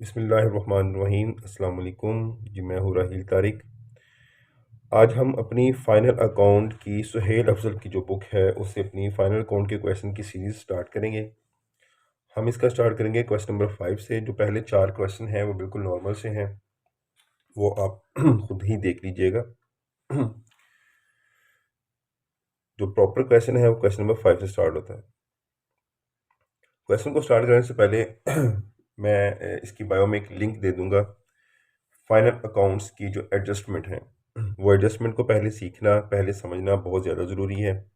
बिस्मिल्लाहिर्रहमानिर्रहीम। अस्सलाम वालेकुम जी, मैं हूँ राहील तारिक। आज हम अपनी फ़ाइनल अकाउंट की सुहेल अफजल की जो बुक है उससे अपनी फ़ाइनल अकाउंट के क्वेश्चन की सीरीज़ स्टार्ट करेंगे। हम इसका स्टार्ट करेंगे क्वेश्चन नंबर 5 से। जो पहले 4 क्वेश्चन हैं वो बिल्कुल नॉर्मल से हैं, वो आप खुद ही देख लीजिएगा। जो प्रॉपर क्वेश्चन है वो क्वेश्चन नंबर 5 से स्टार्ट होता है। क्वेश्चन को स्टार्ट करने से पहले मैं इसकी बायो में एक लिंक दे दूंगा। फाइनल अकाउंट्स की जो एडजस्टमेंट है, वो एडजस्टमेंट को पहले सीखना, पहले समझना बहुत ज़्यादा ज़रूरी है।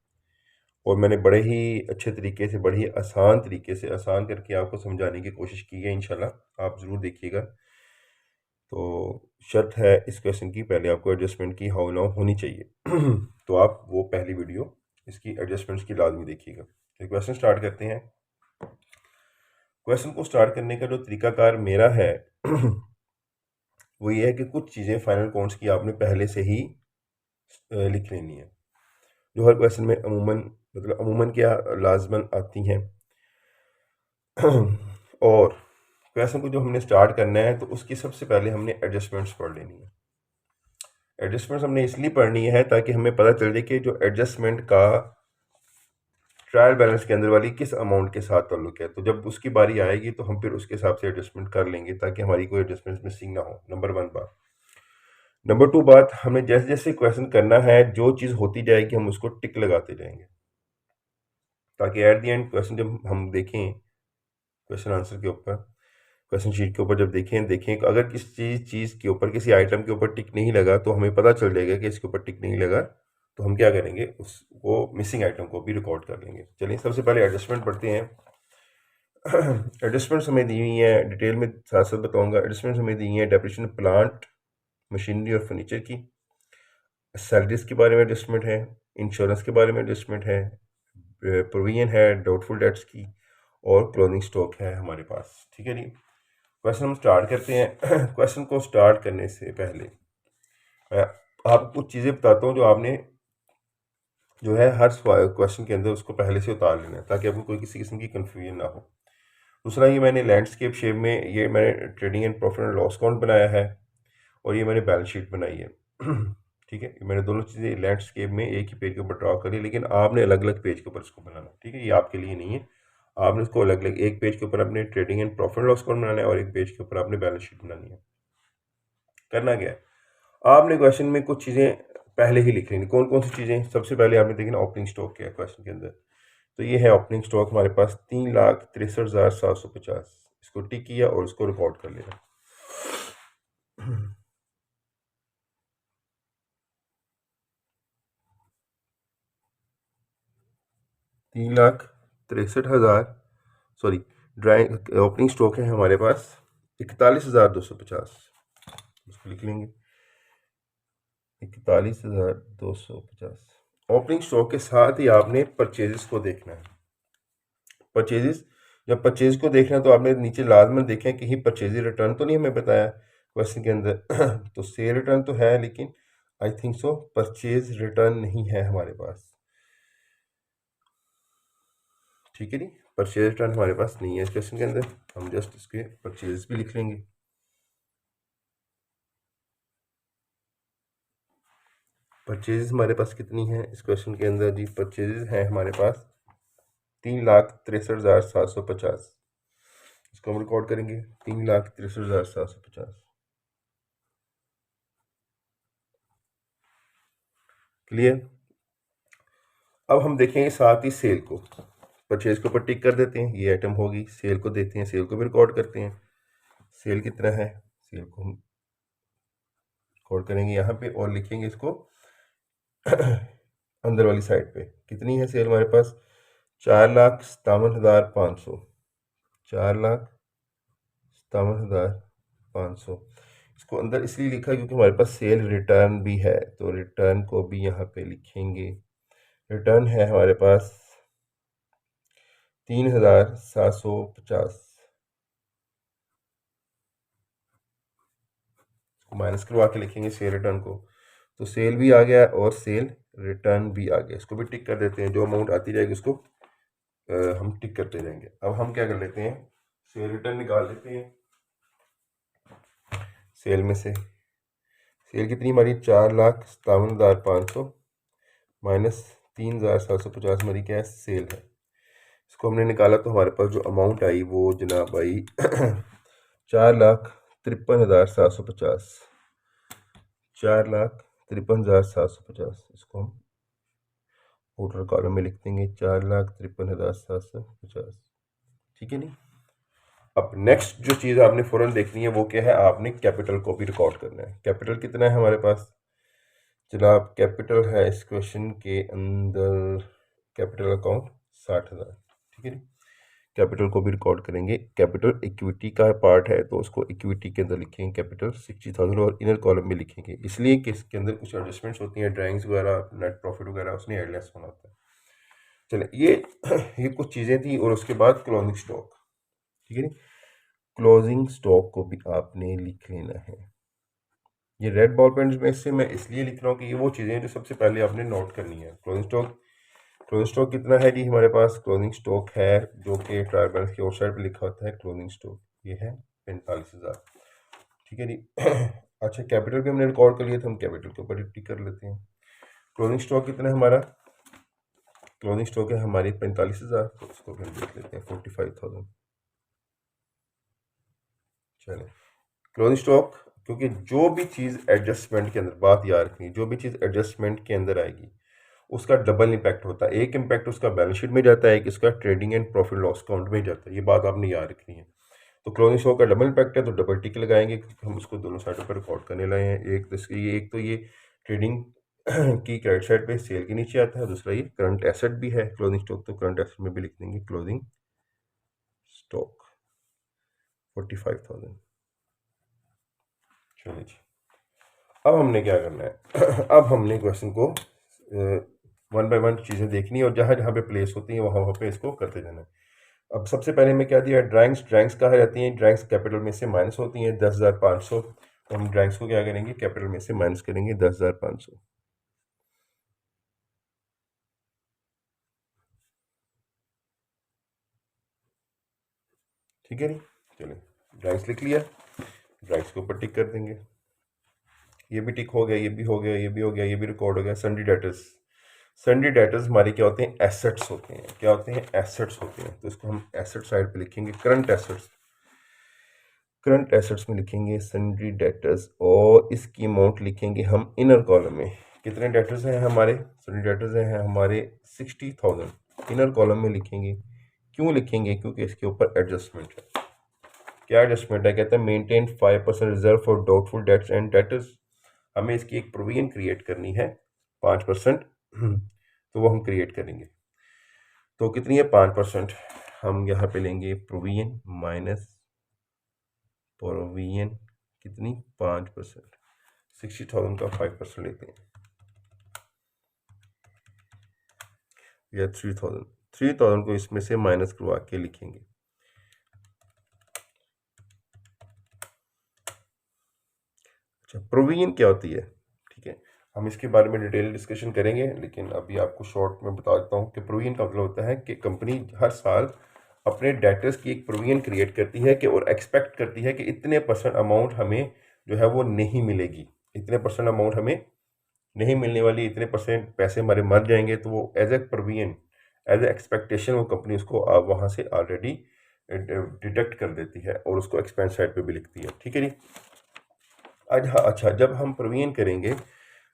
और मैंने बड़े ही अच्छे तरीके से, बड़े ही आसान तरीके से, आसान करके आपको समझाने की कोशिश की है। इंशाल्लाह आप ज़रूर देखिएगा। तो शर्त है इस क्वेश्चन की, पहले आपको एडजस्टमेंट की हाउ नाउ होनी चाहिए। तो आप वो पहली वीडियो इसकी एडजस्टमेंट्स की लाजमी देखिएगा। तो क्वेश्चन स्टार्ट करते हैं। क्वेश्चन को स्टार्ट करने का जो तरीकाकार मेरा है वो ये है कि कुछ चीज़ें फाइनल अकाउंट्स की आपने पहले से ही लिख लेनी है, जो हर क्वेश्चन में अमूमन क्या लाजमन आती हैं। और क्वेश्चन को जो हमने स्टार्ट करना है तो उसकी सबसे पहले हमने एडजस्टमेंट्स पढ़ लेनी है। एडजस्टमेंट्स हमने इसलिए पढ़नी है ताकि हमें पता चल जाए कि जो एडजस्टमेंट का ट्रायल बैलेंस के अंदर वाली किस अमाउंट के साथ ताल्लुक है। तो जब उसकी बारी आएगी तो हम फिर उसके हिसाब से एडजस्टमेंट कर लेंगे ताकि हमारी कोई एडजस्टमेंट मिसिंग ना हो। नंबर 1 बात। नंबर 2 बात, हमें जैसे जैसे क्वेश्चन करना है जो चीज़ होती जाएगी हम उसको टिक लगाते जाएंगे, ताकि एट द एंड क्वेश्चन जब हम देखें, क्वेश्चन आंसर के ऊपर, क्वेश्चन शीट के ऊपर जब देखें कि अगर किसी चीज़ के ऊपर, किसी आइटम के ऊपर टिक नहीं लगा तो हमें पता चल जाएगा कि इसके ऊपर टिक नहीं लगा। तो हम क्या करेंगे, उसको मिसिंग आइटम को भी रिकॉर्ड कर लेंगे। चलिए सबसे पहले एडजस्टमेंट पढ़ते हैं। एडजस्टमेंट हमें दी हुई है, डिटेल में साथ साथ बताऊंगा। एडजस्टमेंट हमें दी है डेप्रिसिएशन प्लांट, मशीनरी और फर्नीचर की, सैलरीज के बारे में एडजस्टमेंट है, इंश्योरेंस के बारे में एडजस्टमेंट है, प्रोविजन है डाउटफुल डेट्स की, और क्लोजिंग स्टॉक है हमारे पास। ठीक है जी। क्वेश्चन हम स्टार्ट करते हैं। क्वेश्चन को स्टार्ट करने से पहले मैं आपको कुछ चीज़ें बताता हूँ जो आपने जो है हर क्वेश्चन के अंदर उसको पहले से उतार लेना है, ताकि आपको कोई किसी किस्म की कन्फ्यूजन ना हो। दूसरा, ये मैंने लैंडस्केप शेप में, ये मैंने trading and profit and loss account बनाया है, और ये मैंने बैलेंस शीट बनाई है। ठीक है, ये मैंने दोनों चीज़ें लैंडस्केप में एक ही पेज के ऊपर ड्रॉ करी, लेकिन आपने अलग अलग पेज के ऊपर इसको बनाना। ठीक है, ये आपके लिए नहीं है। आपने इसको अलग अलग, एक पेज के ऊपर अपने trading and profit and loss account बनाना है और एक पेज के ऊपर आपने बैलेंस शीट बनानी है। करना क्या है, आपने क्वेश्चन में कुछ चीज़ें पहले ही लिख लेनी। कौन कौन सी चीज़ें? सबसे पहले आपने देखना ओपनिंग स्टॉक क्या है क्वेश्चन के अंदर। तो ये है ओपनिंग स्टॉक हमारे पास 3,63,750। इसको टिक किया और इसको रिकॉर्ड कर लेना। 3,63,000, सॉरी, ड्राइंग ओपनिंग स्टॉक है हमारे पास 41,250। इसको लिख लेंगे 41,250। ओपनिंग स्टॉक के साथ ही आपने परचेजेस को देखना है। परचेजेस, जब परचेज को देखना है तो आपने नीचे लाजमन देखें कहीं परचेज रिटर्न तो नहीं हमें बताया क्वेश्चन के अंदर। तो सेल रिटर्न तो है, लेकिन I think so purchase return नहीं है हमारे पास। ठीक है जी, परचेज रिटर्न हमारे पास नहीं है इस क्वेश्चन के अंदर। हम जस्ट इसके परचेज भी लिख लेंगे। परचेज हमारे पास कितनी है इस क्वेश्चन के अंदर जी? परचेज है हमारे पास 3,63,750। इसको हम रिकॉर्ड करेंगे 3,63,750। क्लियर? अब हम देखेंगे साथ ही सेल को। परचेज के ऊपर टिक कर देते हैं, ये आइटम होगी। सेल को देखते हैं, सेल को भी रिकॉर्ड करते हैं। सेल कितना है, सेल को हम रिकॉर्ड करेंगे यहाँ पे और लिखेंगे इसको अंदर वाली साइड पे। कितनी है सेल हमारे पास? 4,57,500। 4,57,500। इसको अंदर इसलिए लिखा है क्योंकि हमारे पास सेल रिटर्न भी है, तो रिटर्न को भी यहाँ पे लिखेंगे। रिटर्न है हमारे पास 3,750। माइनस करवा के लिखेंगे सेल रिटर्न को। तो सेल भी आ गया और सेल रिटर्न भी आ गया। इसको भी टिक कर देते हैं। जो अमाउंट आती जाएगी उसको हम टिक करते जाएंगे। अब हम क्या कर लेते हैं, सेल रिटर्न निकाल लेते हैं। सेल में से सेल कितनी हमारी 4,57,500 माइनस 3,750 हमारी क्या है सेल है। इसको हमने निकाला तो हमारे पास जो अमाउंट आई वो जनाब आई 4,53,750 4,53,750। इसको हम आउटर कॉलम में लिख देंगे 4,53,750। ठीक है नहीं। अब नेक्स्ट जो चीज़ आपने फ़ौरन देखनी है वो क्या है, आपने कैपिटल को भी रिकॉर्ड करना है। कैपिटल कितना है हमारे पास जनाब, कैपिटल है इस क्वेश्चन के अंदर कैपिटल अकाउंट 60,000। ठीक है जी। कैपिटल को भी रिकॉर्ड करेंगे। कैपिटल इक्विटी का पार्ट है तो उसको इक्विटी के अंदर लिखेंगे कैपिटल 60,000 और इनर कॉलम में लिखेंगे, इसलिए कि इसके अंदर कुछ एडजस्टमेंट्स होती हैं, ड्राइंग्स वगैरह, नेट प्रॉफिट वगैरह, उसने एडलेस होना होता है। चले ये कुछ चीज़ें थी। और उसके बाद क्लोजिंग स्टॉक। ठीक है जी। क्लोजिंग स्टॉक को भी आपने लिख लेना है। ये रेड बॉल पेन में से मैं इसलिए लिख रहा हूँ कि ये वो चीज़ें जो सबसे पहले आपने नोट करनी है। क्लोजिंग स्टॉक कितना है जी हमारे पास? क्लोजिंग स्टॉक है जो कि ट्रायल बैलेंस की आउट साइड पर लिखा होता है क्लोजिंग स्टॉक, ये है 45,000। ठीक है जी। अच्छा, कैपिटल भी हमने रिकॉर्ड कर लिया था, हम कैपिटल के ऊपर टिक कर लेते हैं। क्लोजिंग स्टॉक कितना है हमारा? क्लोजिंग स्टॉक है हमारी 45,000, तो उसको भी हम देख लेते हैं 45,000। चले क्लोजिंग स्टॉक, क्योंकि जो भी चीज़ एडजस्टमेंट के अंदर, बात याद रखनी, जो भी चीज़ एडजस्टमेंट के अंदर आएगी उसका डबल इम्पैक्ट होता है। एक इम्पैक्ट उसका बैलेंस शीट में जाता है, एक इसका trading and profit loss account में जाता है। ये बात आपने याद रखनी है। तो क्लोजिंग स्टॉक का डबल इम्पैक्ट है तो डबल टिक लगाएंगे, क्योंकि हम उसको दोनों साइडों पर रिकॉर्ड करने लाए हैं। एक तो ये ट्रेडिंग की क्रेडिट साइड पे सेल के नीचे आता है, दूसरा ये करंट एसेट भी है क्लोजिंग स्टॉक, तो करंट एसेट में भी लिख देंगे क्लोजिंग स्टॉक 45,000। चलिए जी, अब हमने क्या करना है अब हमने क्वेश्चन को वन बाय वन चीज़ें देखनी है और जहाँ जहाँ पे प्लेस होती हैं वहाँ वहाँ पे इसको करते जाना है। अब सबसे पहले मैं क्या दिया, ड्राइंग्स कहाँ रहती हैं? ड्राइंग्स कैपिटल में से माइनस होती हैं 10,500। तो हम ड्राइंग्स को क्या करेंगे, कैपिटल में से माइनस करेंगे 10,500। ठीक है नहीं। चलिए ड्राइंग्स लिख लिया, ड्राइंग्स के ऊपर टिक कर देंगे। ये भी टिक हो गया, ये भी हो गया, ये भी हो गया, ये भी रिकॉर्ड हो गया। सन्डी डेटर्स हमारे क्या होते हैं? एसेट्स होते हैं। क्या होते हैं? एसेट्स होते हैं। तो इसको हम एसेट साइड पे लिखेंगे करंट एसेट्स में लिखेंगे सन्डी डेटर्स, और इसकी अमाउंट लिखेंगे हम इनर कॉलम में। कितने डेटर्स हैं हमारे? सन्डी डेटर्स हैं हमारे 60,000। इनर कॉलम में लिखेंगे। क्यों लिखेंगे? क्योंकि इसके ऊपर एडजस्टमेंट है। क्या एडजस्टमेंट है? कहते हैं maintain 5% reserve for doubtful debts and debtors. हमें इसकी एक प्रोविजन क्रिएट करनी है 5%। तो वो हम क्रिएट करेंगे। तो कितनी है? 5%। हम यहाँ पे लेंगे प्रोविजन माइनस प्रोविजन, कितनी? 5%। 60,000 का 5% लेते हैं या 3,000 को इसमें से माइनस करवा के लिखेंगे। अच्छा, प्रोविजन क्या होती है? ठीक है, हम इसके बारे में डिटेल डिस्कशन करेंगे, लेकिन अभी आपको शॉर्ट में बता देता हूँ कि प्रोविजन का मतलब होता है कि कंपनी हर साल अपने डेटर्स की एक प्रोविजन क्रिएट करती है कि और एक्सपेक्ट करती है कि इतने % अमाउंट हमें जो है वो नहीं मिलेगी, इतने % अमाउंट हमें नहीं मिलने वाली, इतने % पैसे हमारे मर जाएंगे। तो वो as a provision, as a expectation वो कंपनी उसको वहाँ से ऑलरेडी डिडक्ट कर देती है और उसको एक्सपेंस साइड पे भी लिखती है। ठीक है जी। अच्छा, जब हम प्रोविजन करेंगे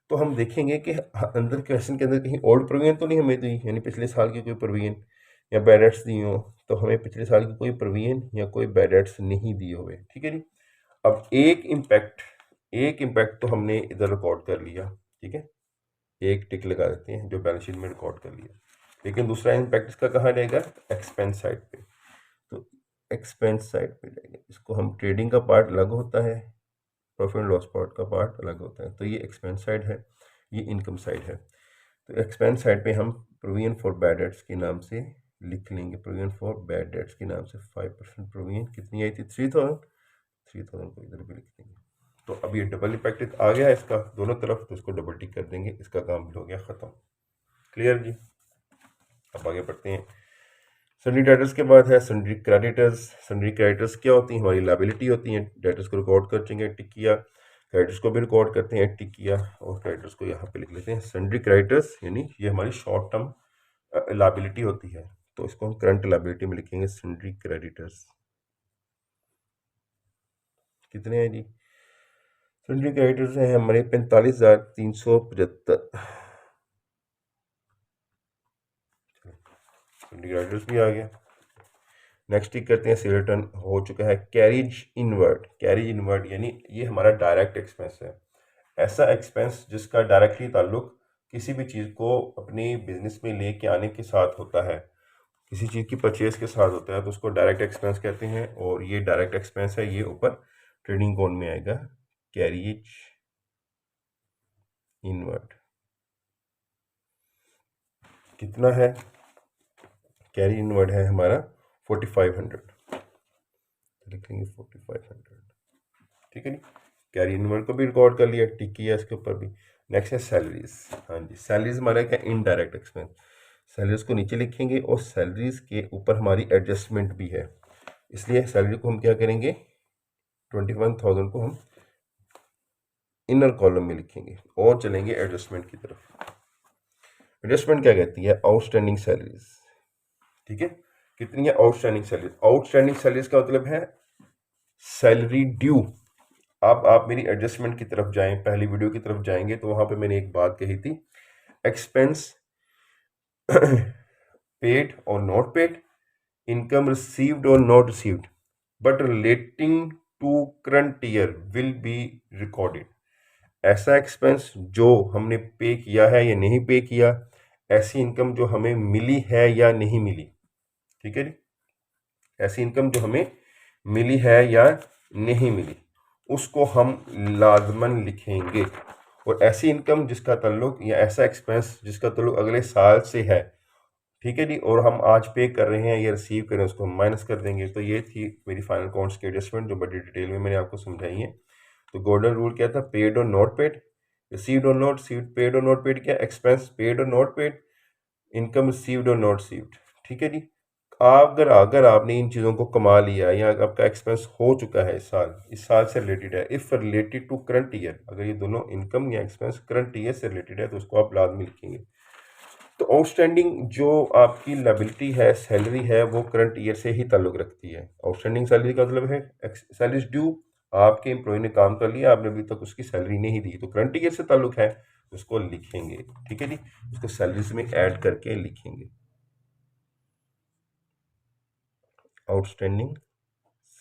तो हम देखेंगे कि अंदर क्वेश्चन के अंदर कहीं ओल्ड प्रोविजन तो नहीं हमें दी, यानी पिछले साल की कोई प्रोविजन या बैड डेट्स दी हो, तो हमें पिछले साल की कोई प्रोविजन या कोई बैड डेट्स नहीं दिए हुए। ठीक है जी। अब एक इम्पैक्ट तो हमने इधर रिकॉर्ड कर लिया। ठीक है, एक टिक लगा देते हैं जो बैलेंस शीट में रिकॉर्ड कर लिया, लेकिन दूसरा इम्पैक्ट इसका कहाँ रहेगा? एक्सपेंस साइड पे। तो एक्सपेंस साइड पे जाएंगे, इसको हम ट्रेडिंग का पार्ट अलग होता है, प्रॉफिट एंड लॉस पार्ट का पार्ट अलग होता है। तो ये एक्सपेंस साइड है, ये इनकम साइड है। तो एक्सपेंस साइड पे हम प्रोविजन फॉर बैड डेट्स के नाम से लिख लेंगे। प्रोविजन फॉर बैड डेट्स के नाम से 5% प्रोविजन कितनी आई थी? 3,000 को इधर भी लिख देंगे। तो अब ये डबल इम्पैक्ट आ गया है इसका दोनों तरफ, तो इसको डबल टिक कर देंगे, इसका काम भी हो गया ख़त्म। क्लियर जी। अब आगे बढ़ते हैं। सन्ड्री डेटर्स के बाद है सन्ड्री क्रेडिटर्स। सन्ड्री क्रेडिटर्स क्या होती हैं? हमारी लाइबिलिटी होती हैं। डेटर्स को रिकॉर्ड करेंगे टिक किया, क्रेडिटर्स को भी रिकॉर्ड करते हैं टिक किया, और क्रेडिटर्स को यहाँ पे लिख लेते हैं सन्ड्री क्रेडिटर्स, यानी ये हमारी शॉर्ट टर्म लाइबिलिटी होती है, तो इसको हम करंट लाइबिलिटी में लिखेंगे सन्ड्री क्रेडिटर्स। कितने हैं जी? सन्ड्री क्रेडिटर्स हैं हमारे 45,375। सन्ड्री क्रेडिटर्स भी आ गया। नेक्स्ट टिक करते हैं सेल रिटर्न हो चुका है। कैरिज इनवर्ड, कैरिज इनवर्ड यानी ये हमारा डायरेक्ट एक्सपेंस है, ऐसा एक्सपेंस जिसका डायरेक्टली ताल्लुक किसी भी चीज़ को अपनी बिजनेस में लेके आने के साथ होता है, किसी चीज़ की परचेज के साथ होता है, तो उसको डायरेक्ट एक्सपेंस कहते हैं। और ये डायरेक्ट एक्सपेंस है, ये ऊपर ट्रेडिंग अकाउंट में आएगा कैरिज इनवर्ड। कितना है? कैरी इनवर्ड है हमारा 4500, लिखेंगे 4500, ठीक है नी। कैरी इनवर्ड को भी रिकॉर्ड कर लिया, टिक किया इसके ऊपर भी। नेक्स्ट है सैलरीज। हाँ जी, सैलरीज हमारा क्या? Indirect expense. सैलरीज को नीचे लिखेंगे और सैलरीज के ऊपर हमारी एडजस्टमेंट भी है, इसलिए सैलरी को हम क्या करेंगे? 21,000 को हम इनर कॉलम में लिखेंगे और चलेंगे एडजस्टमेंट की तरफ। एडजस्टमेंट क्या कहती है? आउटस्टैंडिंग सैलरीज, ठीक है। कितनी है आउटस्टैंडिंग सैलरीज? आउटस्टैंडिंग सैलरीज का मतलब है सैलरी ड्यू। अब आप मेरी एडजस्टमेंट की तरफ जाएं, पहली वीडियो की तरफ जाएंगे तो वहां पे मैंने एक बात कही थी, एक्सपेंस पेड और नॉट पेड, इनकम रिसीव्ड और not received but relating to current year will be recorded. ऐसा एक्सपेंस जो हमने पे किया है या नहीं पे किया, ऐसी इनकम जो हमें मिली है या नहीं मिली, ठीक है जी, ऐसी इनकम जो हमें मिली है या नहीं मिली, उसको हम लाजमन लिखेंगे। और ऐसी इनकम जिसका ताल्लुक या ऐसा एक्सपेंस जिसका ताल्लुक अगले साल से है, ठीक है जी, और हम आज पे कर रहे हैं या रिसीव कर रहे हैं, उसको हम माइनस कर देंगे। तो ये थी मेरी फाइनल अकाउंट्स की एडजस्टमेंट जो बड़ी डिटेल में मैंने आपको समझाई है। तो गोल्डन रूल क्या था? पेड और नॉट पेड, रिसीव्ड और नॉट रिसीव्ड, पेड और नॉट पेड क्या? एक्सपेंस पेड और नॉट पेड, इनकम रिसीव्ड और नॉट रिसीव्ड, ठीक है जी। अगर आपने इन चीज़ों को कमा लिया या आपका एक्सपेंस हो चुका है इस साल से रिलेटेड है, if related to current year, अगर ये दोनों इनकम या एक्सपेंस करंट ईयर से रिलेटेड है तो उसको आप लाजमी लिखेंगे। तो आउटस्टैंडिंग जो आपकी लायबिलिटी है, सैलरी है, वो करंट ईयर से ही ताल्लुक रखती है। आउटस्टैंडिंग सैलरी का मतलब है सैलरी ड्यू, आपके एम्प्लॉय ने काम कर लिया, आपने अभी तक उसकी सैलरी नहीं दी, तो करंट ईयर से ताल्लुक है, उसको लिखेंगे, ठीक है जी, उसको सैलरीज में ऐड करके लिखेंगे। आउटस्टैंडिंग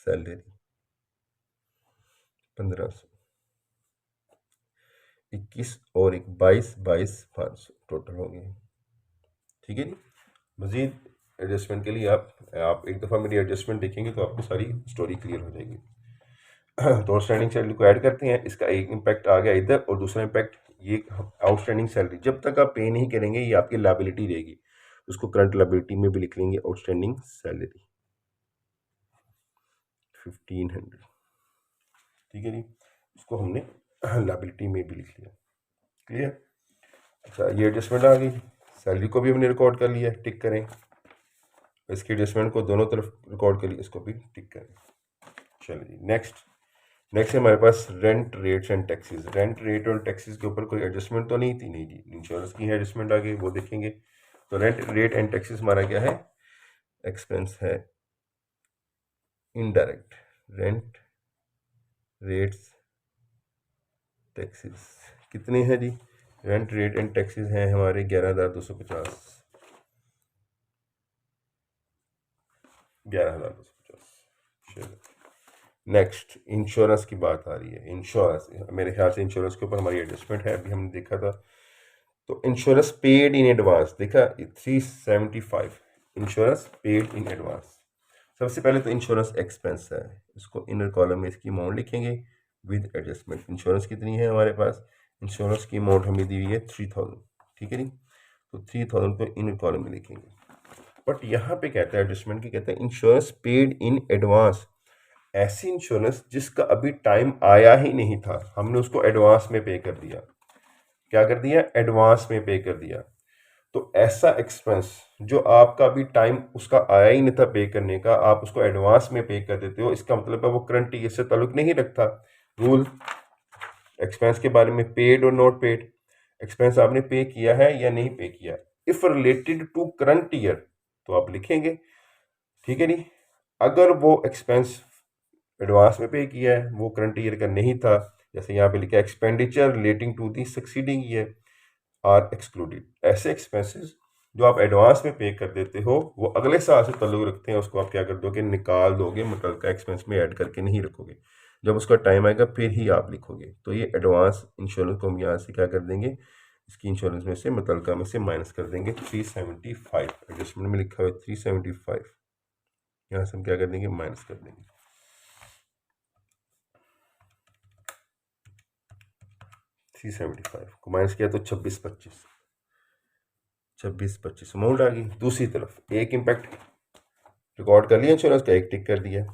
सैलरी 1500, 21 और एक 22,500 टोटल हो गए, ठीक है जी। मजीद एडजस्टमेंट के लिए आप एक दफ़ा मेरी एडजस्टमेंट देखेंगे तो आपको सारी स्टोरी क्लियर हो जाएगी। तो आउटस्टैंडिंग सैलरी को ऐड करते हैं, इसका एक इम्पैक्ट आ गया इधर, और दूसरा इम्पैक्ट ये आउटस्टैंडिंग सैलरी जब तक आप पे नहीं करेंगे ये आपकी लायबिलिटी रहेगी, उसको करंट लायबिलिटी में भी लिख लेंगे आउटस्टैंडिंग सैलरी 1500, ठीक है जी, उसको हमने लायबिलिटी में भी लिख लिया। क्लियर? अच्छा, ये एडजस्टमेंट आ गई, सैलरी को भी हमने रिकॉर्ड कर लिया, टिक करें, इसकी एडजस्टमेंट को दोनों तरफ रिकॉर्ड कर लिया, इसको भी टिक करें। चलिए नेक्स्ट है हमारे पास rent rates and taxes. Rent rate और टैक्सेस के ऊपर कोई एडजस्टमेंट तो नहीं थी, नहीं जी, इंश्योरेंस की है एडजस्टमेंट आ गई, वो देखेंगे। तो रेंट रेट एंड टैक्सेस हमारा क्या है? एक्सपेंस है इनडायरेक्ट, रेंट रेट्स टैक्सेस कितने हैं जी? रेंट रेट एंड टैक्सेस हैं हमारे 11,250, 11,250। नेक्स्ट इंश्योरेंस की बात आ रही है। इंश्योरेंस, मेरे ख्याल से इंश्योरेंस के ऊपर हमारी एडजस्टमेंट है, अभी हमने देखा था। तो इंश्योरेंस पेड इन एडवांस, देखा 375, इंश्योरेंस पेड इन एडवांस। सबसे पहले तो इंश्योरेंस एक्सपेंस है, इसको इनर कॉलम में इसकी अमाउंट लिखेंगे विद एडजस्टमेंट। इंश्योरेंस कितनी है हमारे पास? इंश्योरेंस की अमाउंट हमें दी हुई है 3000, ठीक है नी, तो 3000 को इनर कॉलम में लिखेंगे। बट यहाँ पे कहता है एडजस्टमेंट की, कहता है इंश्योरेंस पेड इन एडवांस, ऐसी इंश्योरेंस जिसका अभी टाइम आया ही नहीं था, हमने उसको एडवांस में पे कर दिया। क्या कर दिया? एडवांस में पे कर दिया। तो ऐसा एक्सपेंस जो आपका अभी टाइम उसका आया ही नहीं था पे करने का, आप उसको एडवांस में पे कर देते हो, इसका मतलब है वो करंट ईयर से ताल्लुक नहीं रखता। रूल एक्सपेंस के बारे में, पेड और नॉट पेड, एक्सपेंस आपने पे किया है या नहीं पे किया, if related to current year तो आप लिखेंगे, ठीक है नी। अगर वो एक्सपेंस एडवांस में पे किया है, वो करंट ईयर का नहीं था, जैसे यहाँ पे लिखा है expenditure relating to the succeeding year are excluded, ऐसे एक्सपेंसेस जो आप एडवांस में पे कर देते हो वो अगले साल से ताल्लुक रखते हैं, उसको आप क्या कर दोगे, निकाल दोगे, मुतलका एक्सपेंस में ऐड करके नहीं रखोगे, जब उसका टाइम आएगा फिर ही आप लिखोगे। तो ये एडवांस इंश्योरेंस को हम यहाँ से क्या कर देंगे, इसकी इंश्योरेंस में से मुतलका में से माइनस कर देंगे 375, एडजस्टमेंट में लिखा हुआ है 375, यहाँ से हम क्या कर देंगे, माइनस कर देंगे। 375 को माइनस किया तो 26-25 अमाउंट आ गई। दूसरी तरफ एक इम्पैक्ट रिकॉर्ड कर लिया इंश्योरेंस का, एक टिक कर दिया।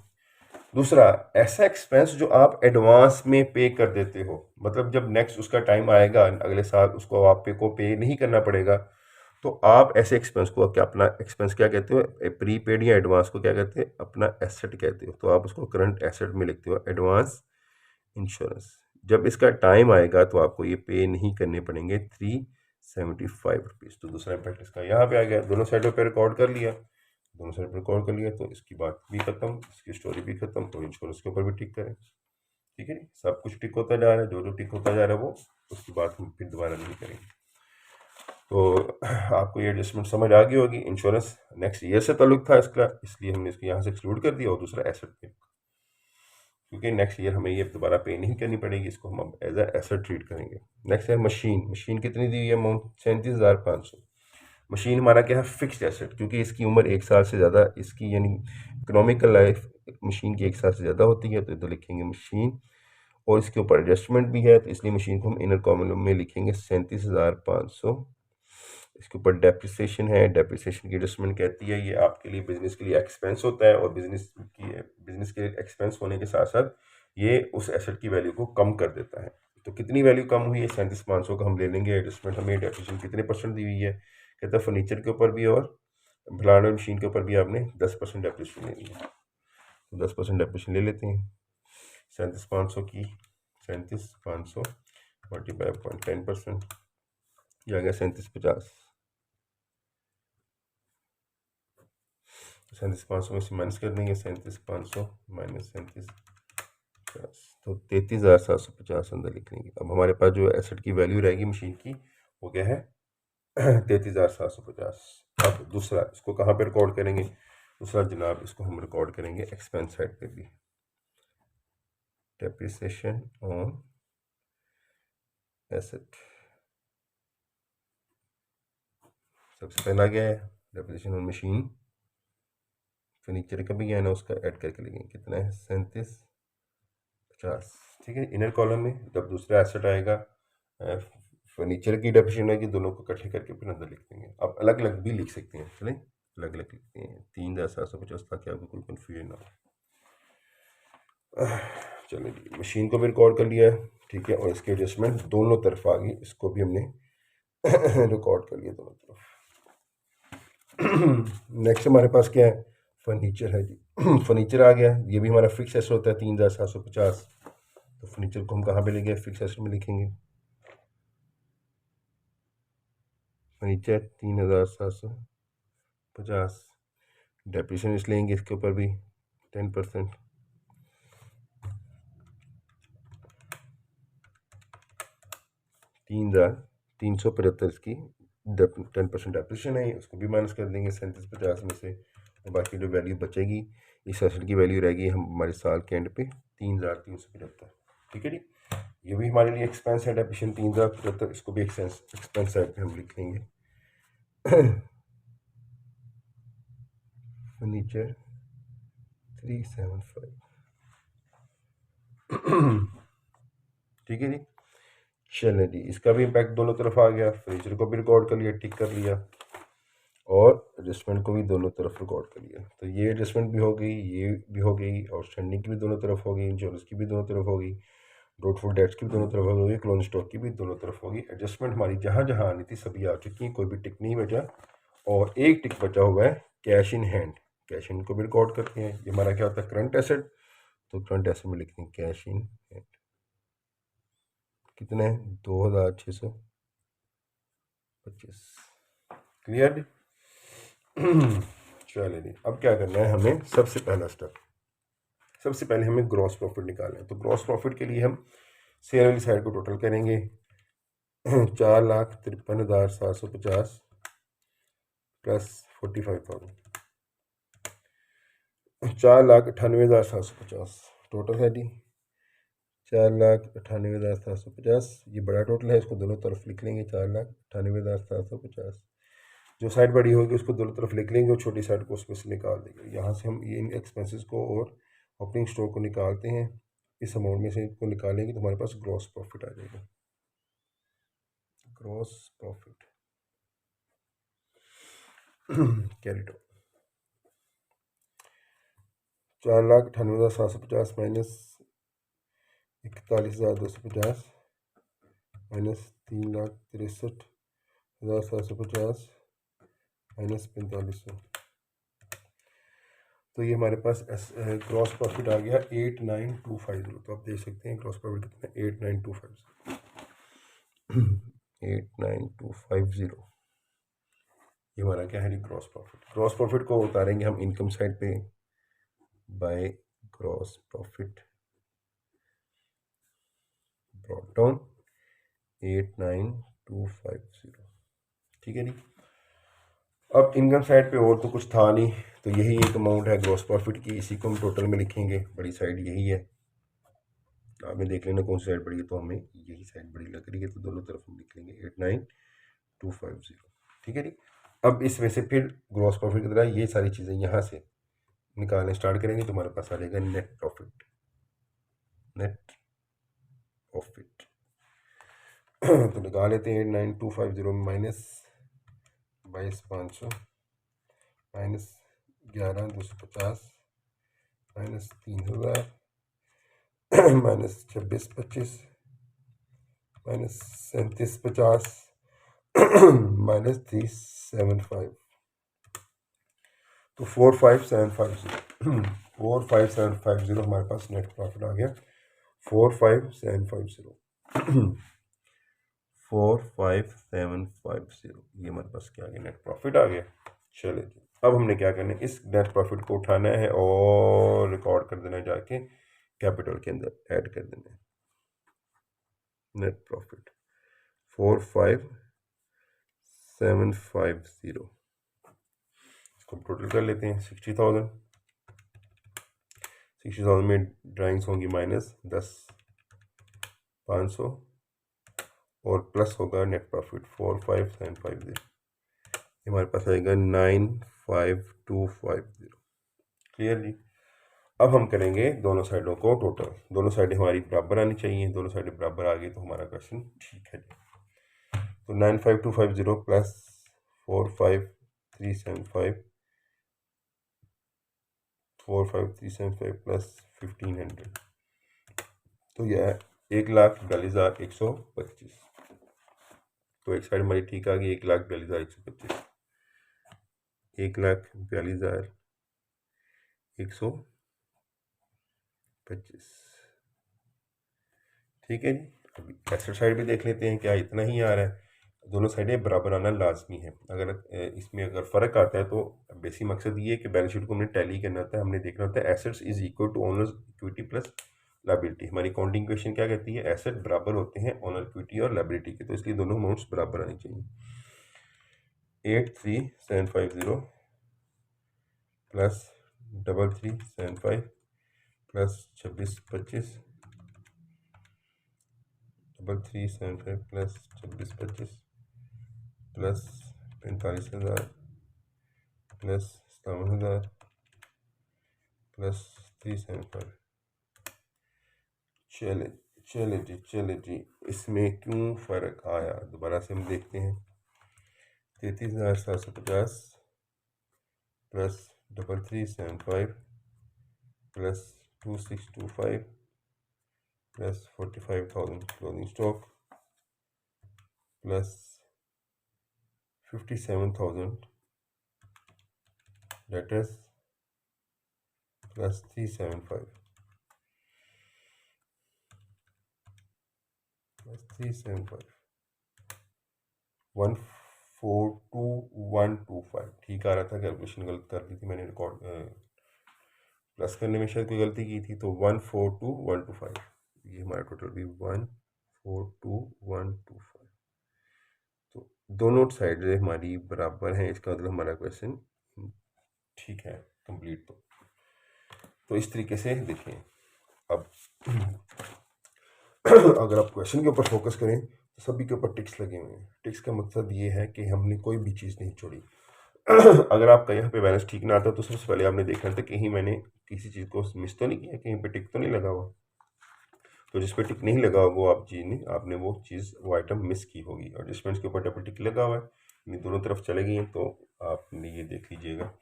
दूसरा, ऐसा एक्सपेंस जो आप एडवांस में पे कर देते हो, मतलब जब नेक्स्ट उसका टाइम आएगा अगले साल उसको आप को पे नहीं करना पड़ेगा, तो आप ऐसे एक्सपेंस को क्या, अपना एक्सपेंस क्या कहते हो, प्रीपेड या एडवांस को क्या कहते हैं, अपना एसेट कहते हो, तो आप उसको करंट एसेट में लिखते हो, एडवांस इंश्योरेंस। जब इसका टाइम आएगा तो आपको ये पे नहीं करने पड़ेंगे 375 रुपीज़। तो दूसरा इम्पैक्ट इसका यहाँ पे आ गया, दोनों साइडों पे रिकॉर्ड कर लिया, दोनों साइड पर रिकॉर्ड कर लिया, तो इसकी बात भी खत्म, इसकी स्टोरी भी खत्म। तो इंश्योरेंस के ऊपर भी टिक करें, ठीक है नी, सब कुछ टिक होता जा रहा है, जो जो टिक होता जा रहा है वो उसकी बात हम फिर दोबारा नहीं करेंगे। तो आपको ये एडजस्टमेंट समझ आ गई होगी। इंश्योरेंस नेक्स्ट ईयर से ताल्लुक था इसका, इसलिए हमने इसको यहाँ से एक्सक्लूड कर दिया, और दूसरा एसेट पे, क्योंकि नेक्स्ट ईयर हमें ये दोबारा पे नहीं करनी पड़ेगी, इसको हम अब एज ए एसेट ट्रीट करेंगे। नेक्स्ट है मशीन। मशीन कितनी दी हुई है अमाउंट, 37,500। मशीन हमारा क्या है, फिक्स्ड एसेट, क्योंकि इसकी उम्र 1 साल से ज़्यादा, इसकी यानी इकोनॉमिकल लाइफ मशीन की 1 साल से ज़्यादा होती है, तो इधर लिखेंगे मशीन, और इसके ऊपर एडजस्टमेंट भी है, तो इसलिए मशीन को हम इनर कॉलम में लिखेंगे 37,500। इसके ऊपर डेप्रिसिएशन है, डेप्रिसिएशन की एडजस्टमेंट कहती है ये आपके लिए बिजनेस के लिए एक्सपेंस होता है, और बिजनेस के एक्सपेंस होने के साथ साथ ये उस एसेट की वैल्यू को कम कर देता है। तो कितनी वैल्यू कम हुई है, 37,500 का हम ले लेंगे एडजस्टमेंट। हमें डेप्रिसिएशन कितने परसेंट दी हुई है, कहता है फर्नीचर के ऊपर भी और प्लांट और मशीन के ऊपर भी आपने 10% डेप्रिसिएशन लेनी है, तो 10% डेप्रिसिएशन ले लेते हैं। 37,500 की 37,500 45.10%, ये आ गया 3750। 37,500 में से माइनस कर देंगे, 37,500 माइनस 37,50, तो 33,750 अंदर लिख लेंगे। अब हमारे पास जो एसेट की वैल्यू रहेगी मशीन की वो क्या है 33,750। अब दूसरा, इसको कहाँ पे रिकॉर्ड करेंगे, दूसरा जनाब इसको हम रिकॉर्ड करेंगे एक्सपेंस साइड पे भी, डेप्रिसिएशन ऑन एसेट। सबसे पहला क्या है, डेप्रिसिएशन ऑन मशीन, फर्नीचर का भी क्या है ना, उसका ऐड करके लेंगे, कितना है 37,50, ठीक है। इनर कॉलम में जब दूसरा एसेट आएगा फर्नीचर की डेप्रिसिएशन आएगी, दोनों को इकट्ठे करके फिर अंदर लिख देंगे। आप अलग अलग भी लिख सकते हैं, चलें अलग अलग लिखते हैं 3,750, ताकि आपको कोई कन्फ्यूजन ना हो। चलिए जी, मशीन को भी रिकॉर्ड कर लिया है, ठीक है, और इसके एडजस्टमेंट दोनों तरफ आ गई, इसको भी हमने रिकॉर्ड कर लिया दोनों तरफ। नेक्स्ट हमारे पास क्या है, फर्नीचर है जी। फर्नीचर आ गया, ये भी हमारा फिक्स एसेट होता है 3,750, तो फर्नीचर को हम कहाँ पे लेंगे, फिक्स एसेट में लिखेंगे, फर्नीचर 3,750, डेप्रिसिएशन इस लेंगे इसके ऊपर भी 10%, 3,375 इसकी 10% डेप्रिसिएशन है, उसको भी माइनस कर देंगे 3750 में से, और बाकी जो वैल्यू बचेगी इस एसेट की वैल्यू रहेगी हम हमारे साल के एंड पे 3,375, ठीक है जी। ये भी हमारे लिए एक्सपेंस है, डेप्रिसिएशन 3,075, इसको भी एक्सपेंस साइड पे हम लिख लेंगे। फर्नीचर 375, ठीक है जी। चलें जी, इसका भी इम्पैक्ट दोनों तरफ आ गया, फर्नीचर को भी रिकॉर्ड कर लिया, टिक कर लिया, और एडजस्टमेंट को भी दोनों तरफ रिकॉर्ड कर लिया। तो ये एडजस्टमेंट भी हो गई, ये भी हो गई, और स्टैंडिंग की भी दोनों तरफ हो गई, इंश्योरेंस की भी दोनों तरफ हो गई। डॉटफुल डेट्स की भी दोनों तरफ होगी, क्लोजिंग स्टॉक की भी दोनों तरफ होगी। एडजस्टमेंट हमारी जहाँ जहाँ आनी थी सभी आ चुकी हैं, कोई भी टिक नहीं बचा, और एक टिक बचा हुआ है cash in hand. Cash in को भी रिकॉर्ड करते हैं। ये हमारा क्या होता है, करंट एसेट। तो करंट एसेट में लिखते हैं कैश इन हैंड, कितने हैं, 2625। क्लियर। चलिए जी, अब क्या करना है हमें, सबसे पहला स्टेप, सबसे पहले हमें ग्रॉस प्रॉफिट निकालना है। तो ग्रॉस प्रॉफिट के लिए हम सेल वाली साइड को टोटल करेंगे। 4,53,750 प्लस 45,000, 4,98,750 टोटल है जी। 4,98,750 ये बड़ा टोटल है, इसको दोनों तरफ लिख लेंगे। 4,98,750, जो साइड बड़ी होगी उसको दोनों तरफ लिख लेंगे और छोटी साइड को उसमें से निकाल देंगे। यहाँ से हम इन एक्सपेंसेस को और ओपनिंग स्टॉक को निकालते हैं। इस अमाउंट में से इनको निकालेंगे तो हमारे पास ग्रॉस प्रॉफिट आ जाएगा। Gross profit कैरिट 4,98,750 minus 41,250 minus 3,63,750 minus 4500। तो ये हमारे पास ग्रॉस प्रॉफिट आ गया 8,9,250। तो आप देख सकते हैं ग्रॉस प्रॉफिट कितना है, 8,9,250। 8,9,250 ये हमारा क्या है, ग्रॉस प्रॉफिट। ग्रॉस प्रॉफिट को उतारेंगे हम इनकम साइड पे by gross profit brought down 8,9,250। ठीक है जी। अब इनकम साइड पे और तो कुछ था नहीं, तो यही एक अमाउंट है ग्रॉस प्रॉफिट की, इसी को हम टोटल में लिखेंगे। बड़ी साइड यही है, आपने देख लेना कौन सी साइड बड़ी है, तो हमें यही साइड बड़ी लग रही है, तो दोनों तरफ हम लिख लेंगे 8,9,250। ठीक है जी। अब इसमें से फिर ग्रॉस प्रॉफिट की तरह ये सारी चीज़ें यहाँ से निकालने स्टार्ट करेंगे तो हमारे पास आ जाएगा नेट प्रॉफिट। नेट प्रॉफिट तो निकाल लेते हैं। 8,9,250 में minus 22,500 minus 11,250 minus 3,000 minus 26,25 minus 37,50 minus 3,75। तो 4,5,750 4,5,750 हमारे पास नेट प्रॉफिट आ गया। 4,5,750 4,5,750 ये हमारे पास क्या आ गया, नेट प्रॉफिट आ गया। चलिए जी, अब हमने क्या करना है, इस नेट प्रॉफिट को उठाना है और रिकॉर्ड कर देना है, जाके कैपिटल के अंदर ऐड कर देना है। नेट प्रॉफिट 4,5,750 इसको टोटल कर लेते हैं। 60,000 में ड्राइंग्स होंगी माइनस 10,500 और प्लस होगा नेट प्रॉफिट 4,5,750। हमारे पास आएगा 9,5,250। क्लियर जी। अब हम करेंगे दोनों साइडों को टोटल। दोनों साइडें हमारी बराबर आनी चाहिए। दोनों साइडें बराबर आ गई तो हमारा क्वेश्चन ठीक है जी। तो 9,5,250 प्लस 4,5,375 4,5,375 प्लस 1,500, तो यह है 1,42,125। तो एक साइड हमारी ठीक आ गई 1,42,125, 1,42,125। ठीक है जी। अभी एसेट साइड भी देख लेते हैं, क्या इतना ही आ रहा है। दोनों साइडें बराबर आना लाजमी है। अगर इसमें अगर फ़र्क आता है तो बेसिक मकसद ये है कि बैलेंस शीट को हमने टैली करना होता है। हमने देखना होता है assets is equal to owners equity plus liability. हमारी काउंटिंग इक्वेशन क्या कहती है, एसेट बराबर होते हैं ओनर इक्विटी और लाइबिलिटी के, तो इसलिए दोनों अमाउंट्स बराबर आनी चाहिए। 8,3,750 plus 3,375 plus 26,25 3,375 plus 26,25 plus 45,000 plus 57,000 plus 375। चले जी, इसमें क्यों फ़र्क आया, दोबारा से हम देखते हैं। 33,750 plus 3,375 plus 2,625 plus 45,000 closing stock plus 57,000 debtors plus 375 plus 375 142,125 ठीक आ रहा था। कैलकुलेशन गलत कर दी थी मैंने, रिकॉर्ड प्लस करने में शायद कोई गलती की थी। तो 142,125 ये हमारा टोटल भी 142,125। तो दोनों साइड हमारी बराबर हैं, इसका मतलब हमारा क्वेश्चन ठीक है, कंप्लीट। तो इस तरीके से देखें। अब अगर आप क्वेश्चन के ऊपर फोकस करें तो सभी के ऊपर टिक्स लगे हुए हैं। टिक्स का मकसद ये है कि हमने कोई भी चीज़ नहीं छोड़ी। अगर आपका यहाँ पे बैलेंस ठीक ना आता तो सबसे पहले आपने देखना था कहीं मैंने किसी चीज़ को मिस तो नहीं किया, कहीं पे टिक तो नहीं लगा हुआ। तो जिस पे टिक नहीं लगा हुआ वो आप चीज़ नहीं, आपने वो चीज़ वो आइटम मिस की होगी। और जिसमें इसके ऊपर डबल टिक लगा हुआ है, ये दोनों तरफ चले गई हैं, तो आपने ये देख लीजिएगा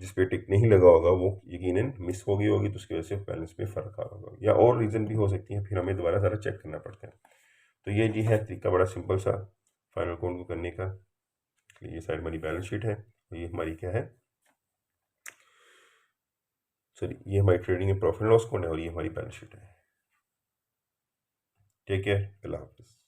जिस पे टिक नहीं लगा होगा वो यकीनन मिस हो गई होगी, तो उसकी वजह से बैलेंस में फ़र्क आ रहा होगा, या और रीज़न भी हो सकती है, फिर हमें दोबारा सारा चेक करना पड़ता है। तो ये जी है तरीका, बड़ा सिंपल सा फाइनल काउंट को करने का। ये साइड हमारी बैलेंस शीट है, तो ये हमारी क्या है, सॉरी, ये हमारी trading and profit and loss account है और ये हमारी बैलेंस शीट है। टेक केयर, अल्लाह हाफिज़।